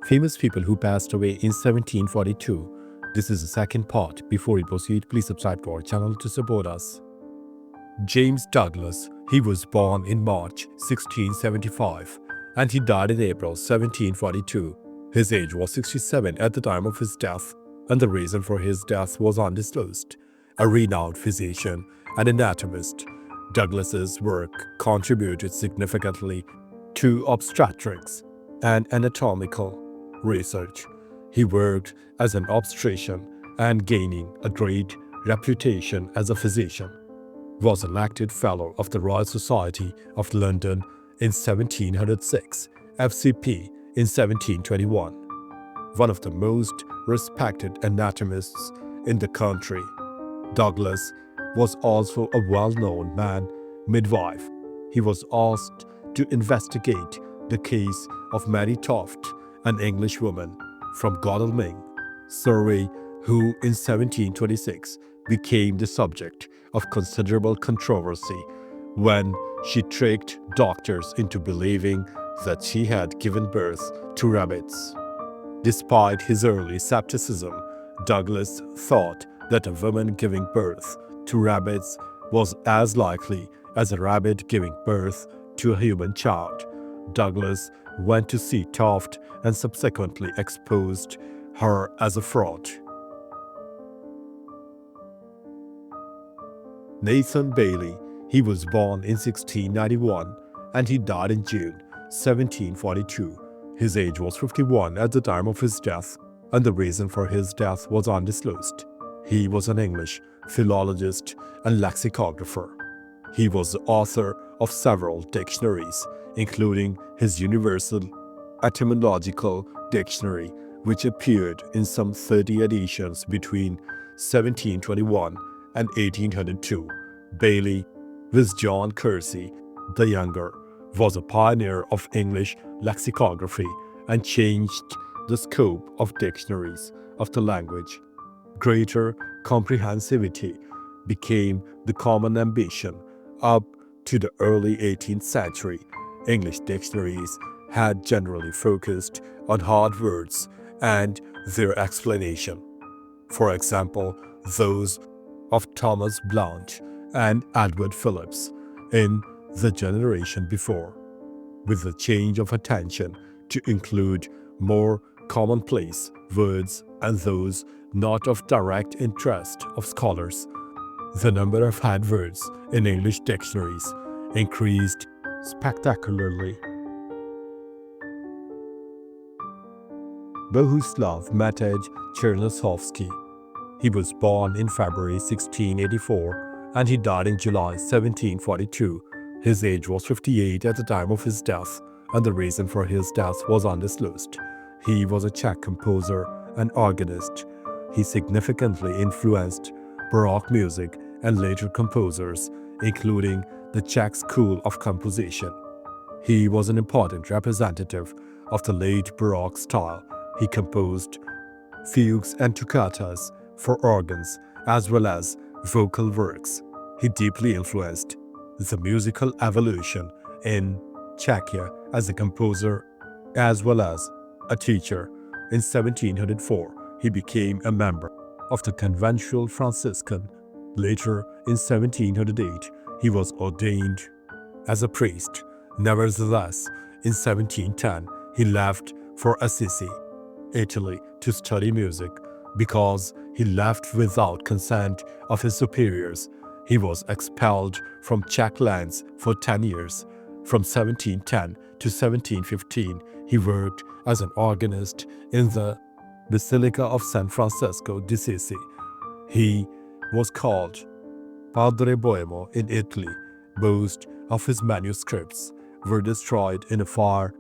Famous people who passed away in 1742. This is the second part. Before we proceed, please subscribe to our channel to support us. James Douglas. He was born in March 1675 and he died in April 1742. His age was 67 at the time of his death, and the reason for his death was undisclosed. A renowned physician and anatomist, Douglas's work contributed significantly to obstetrics and anatomical research. He worked as an obstetrician and gaining a great reputation as a physician. Was elected Fellow of the Royal Society of London in 1706, FCP in 1721. One of the most respected anatomists in the country, Douglas was also a well-known man midwife. He was asked to investigate the case of Mary Toft, an Englishwoman from Godalming, Surrey, who in 1726 became the subject of considerable controversy when she tricked doctors into believing that she had given birth to rabbits. Despite his early skepticism, Douglas thought that a woman giving birth to rabbits was as likely as a rabbit giving birth to a human child. Douglas went to see Toft and subsequently exposed her as a fraud. Nathan Bailey. He was born in 1691 and he died in June 1742. His age was 51 at the time of his death, and the reason for his death was undisclosed. He was an English philologist and lexicographer. He was the author of several dictionaries, including his Universal Etymological Dictionary, which appeared in some 30 editions between 1721 and 1802. Bailey, with John Kersey the Younger, was a pioneer of English lexicography and changed the scope of dictionaries of the language. Greater comprehensivity became the common ambition. Up to the early 18th century, English dictionaries had generally focused on hard words and their explanation. For example, those of Thomas Blount and Edward Phillips in the generation before, with the change of attention to include more commonplace words and those not of direct interest of scholars. The number of hard words in English dictionaries increased spectacularly. Bohuslav Chernovsky. He was born in February 1684 and he died in July 1742. His age was 58 at the time of his death, and the reason for his death was undisclosed. He was a Czech composer and organist. He significantly influenced Baroque music and later composers, including the Czech school of composition. He was an important representative of the late Baroque style. He composed fugues and toccatas for organs as well as vocal works. He deeply influenced the musical evolution in Czechia as a composer as well as a teacher. In 1704, he became a member of the Conventual Franciscan. Later, in 1708, he was ordained as a priest. Nevertheless, in 1710, he left for Assisi, Italy, to study music. Because he left without consent of his superiors, he was expelled from Czech lands for 10 years. From 1710 to 1715, he worked as an organist in the Basilica of San Francisco d'Assisi. He was called Padre Boemo in Italy. Most of his manuscripts were destroyed in a fire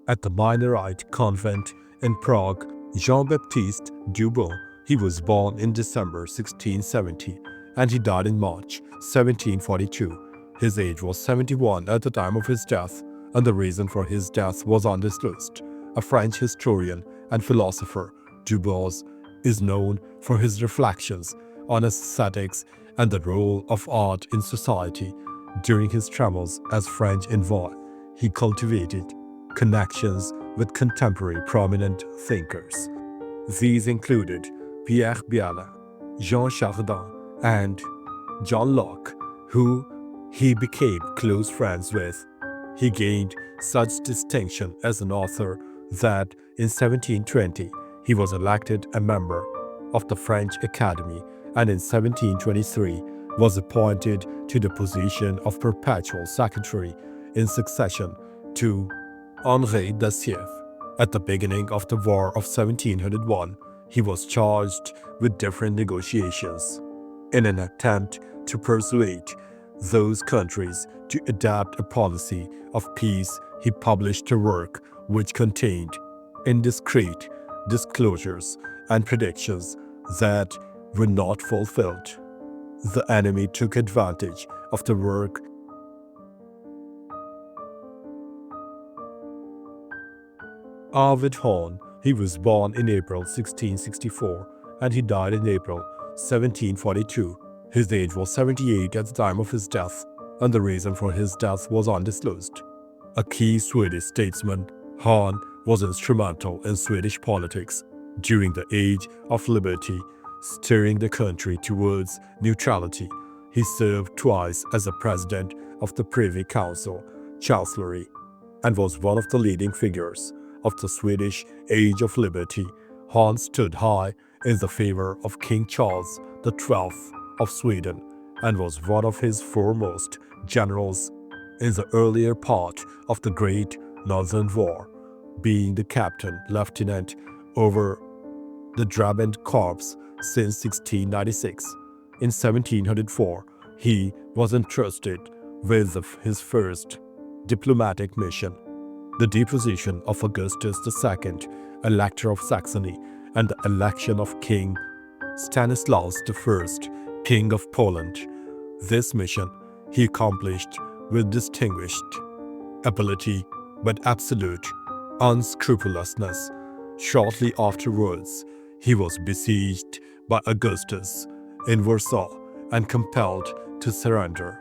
at the Minorite convent in Prague. Jeanbaptiste Dubois. He was born in December 1670 and he died in March 1742. His age was 71 at the time of his death, and the reason for his death was undisclosed. A French historian and philosopher, Dubois is known for his reflections on aesthetics and the role of art in society. During his travels as French envoy, he cultivated connections with contemporary prominent thinkers. These included Pierre Biala, Jean Chardin, and John Locke, who he became close friends with. He gained such distinction as an author that in 1720 he was elected a member of the French Academy, and in 1723 was appointed to the position of perpetual secretary in succession to Henri Dacier. At the beginning of the War of 1701, he was charged with different negotiations. In an attempt to persuade those countries to adopt a policy of peace, he published a work which contained indiscreet disclosures and predictions that were not fulfilled. The enemy took advantage of the work. Arvid Horn, he was born in April 1664 and he died in April 1742. His age was 78 at the time of his death, and the reason for his death was undisclosed. A key Swedish statesman, Horn was instrumental in Swedish politics during the Age of Liberty, steering the country towards neutrality. He served twice as a president of the Privy Council, Chancellery, and was one of the leading figures of the Swedish Age of Liberty. Horn stood high in the favor of King Charles XII of Sweden and was one of his foremost generals in the earlier part of the Great Northern War, being the captain lieutenant over the Drabant Corps since 1696. In 1704, he was entrusted with his first diplomatic mission, the deposition of Augustus II, Elector of Saxony, and the election of King Stanislaus I, King of Poland. This mission he accomplished with distinguished ability but absolute unscrupulousness. Shortly afterwards, he was besieged by Augustus in Warsaw and compelled to surrender.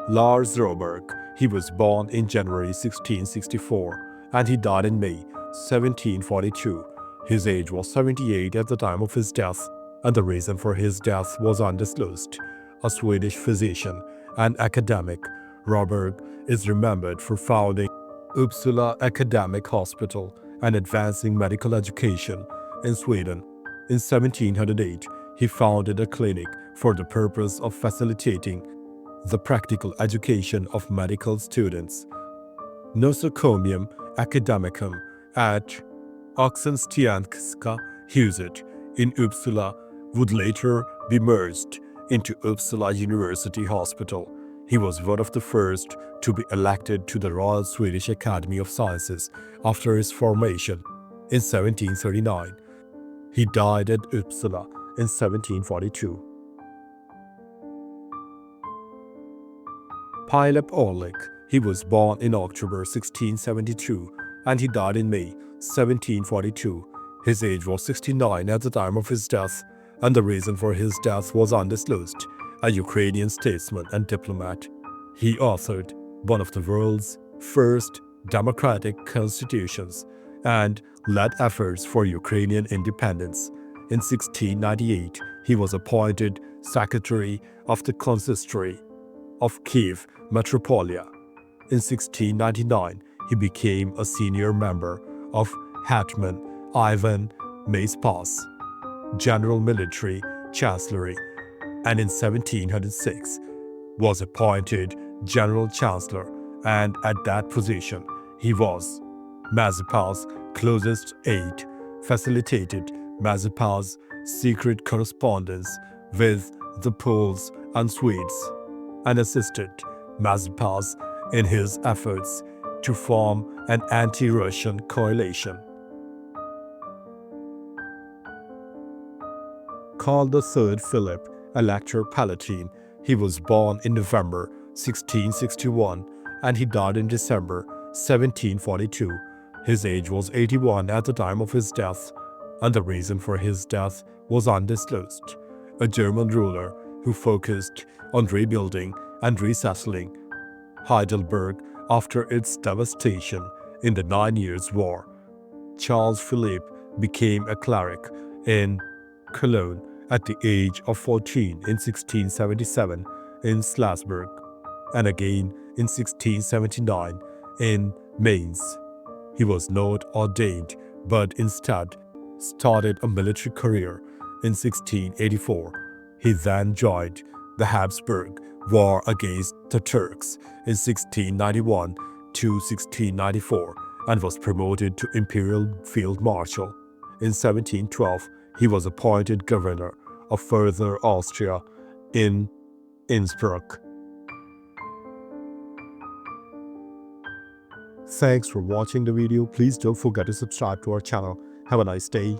Lars Roberg, he was born in January 1664 and he died in May 1742. His age was 78 at the time of his death, and the reason for his death was undisclosed. A Swedish physician and academic, Roberg is remembered for founding Uppsala Academic Hospital and advancing medical education in Sweden. In 1708, he founded a clinic for the purpose of facilitating the practical education of medical students. Nosocomium Academicum at Oxenstierska Huset in Uppsala would later be merged into Uppsala University Hospital. He was one of the first to be elected to the Royal Swedish Academy of Sciences after his formation in 1739. He died at Uppsala in 1742. Pilip Orick, he was born in October 1672 and he died in May 1742. His age was 69 at the time of his death, and the reason for his death was undisclosed. A Ukrainian statesman and diplomat, he authored one of the world's first democratic constitutions and led efforts for Ukrainian independence. In 1698, he was appointed secretary of the consistory of Kiev Metropolia. In 1699, he became a senior member of Hetman Ivan Maespas General Military Chancellery, and in 1706 was appointed General Chancellor, and at that position he was Mazepin's closest aide, facilitated Mazepin's secret correspondence with the Poles and Swedes, and assisted Mazepin in his efforts to form an anti-Russian coalition. Called III Philip, Elector Palatine, he was born in November 1661 and he died in December 1742. His age was 81 at the time of his death, and the reason for his death was undisclosed. A German ruler who focused on rebuilding and resettling Heidelberg after its devastation in the 9 Years' War. Charles Philippe became a cleric in Cologne at the age of 14 in 1677 in Strasbourg, and again in 1679 in Mainz. He was not ordained, but instead started a military career in 1684. He then joined the Habsburg War against the Turks in 1691 to 1694 and was promoted to Imperial Field Marshal. In 1712, he was appointed governor of Further Austria in Innsbruck. Thanks for watching the video. Please don't forget to subscribe to our channel. Have a nice day.